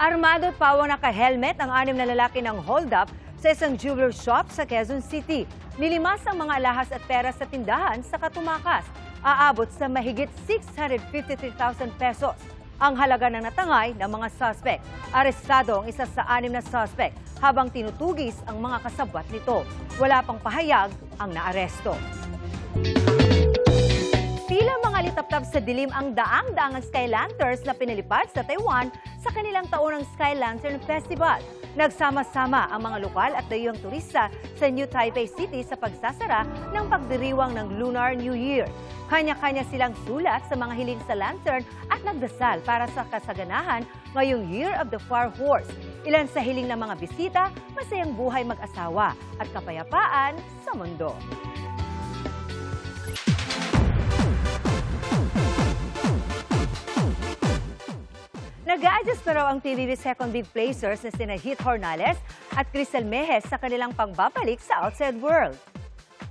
Armado at pawang naka-helmet ang 6 na lalaki ng hold-up sa isang jeweler shop sa Quezon City. Nilimas ang mga alahas at pera sa tindahan sa Katumakas. Aabot sa mahigit 653,000 pesos ang halaga ng natangay ng mga suspect. Arestado ang isa sa 6 na suspect habang tinutugis ang mga kasabwat nito. Wala pang pahayag ang naaresto. Tila mga litaptap sa dilim ang daang-daangang Sky Lanterns na pinalipad sa Taiwan sa kanilang taunang Sky Lantern Festival. Nagsama-sama ang mga lokal at dayuhang turista sa New Taipei City sa pagsasara ng pagdiriwang ng Lunar New Year. Kanya-kanya silang sulat sa mga hiling sa lantern at nagdasal para sa kasaganahan ngayong Year of the Fire Horse. Ilan sa hiling ng mga bisita, masayang buhay mag-asawa at kapayapaan sa mundo. Nag-a-adjust na raw ang TVB second big placers na sina Hit Hornales at Crisel Mejes sa kanilang pagbabalik sa outside world.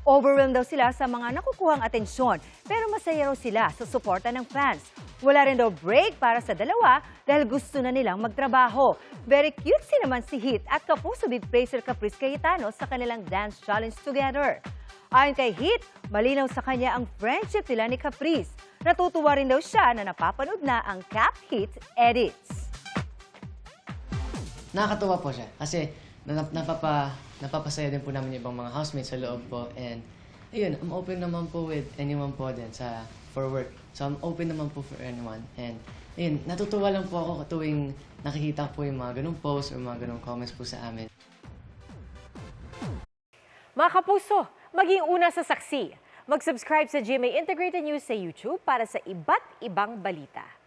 Overwhelmed daw sila sa mga nakukuhang atensyon, pero masaya raw sila sa suporta ng fans. Wala rin daw break para sa dalawa dahil gusto na nilang magtrabaho. Very cutesy naman si Hit at kapuso big placer Caprice Cayetano sa kanilang dance challenge together. Ayon kay Hit, malinaw sa kanya ang friendship nila ni Caprice. Natutuwa rin daw siya na napapanood na ang Cap Hit edits. Nakakatuwa po siya kasi napapasaya din po namin yung ibang mga housemates sa loob po. And ayun, I'm open naman po with anyone po din for work. So I'm open naman po for anyone. And ayun, natutuwa lang po ako tuwing nakikita po yung mga ganung posts or mga ganung comments po sa amin. Mga kapuso, maging una sa saksi. Mag-subscribe sa GMA Integrated News sa YouTube para sa iba't ibang balita.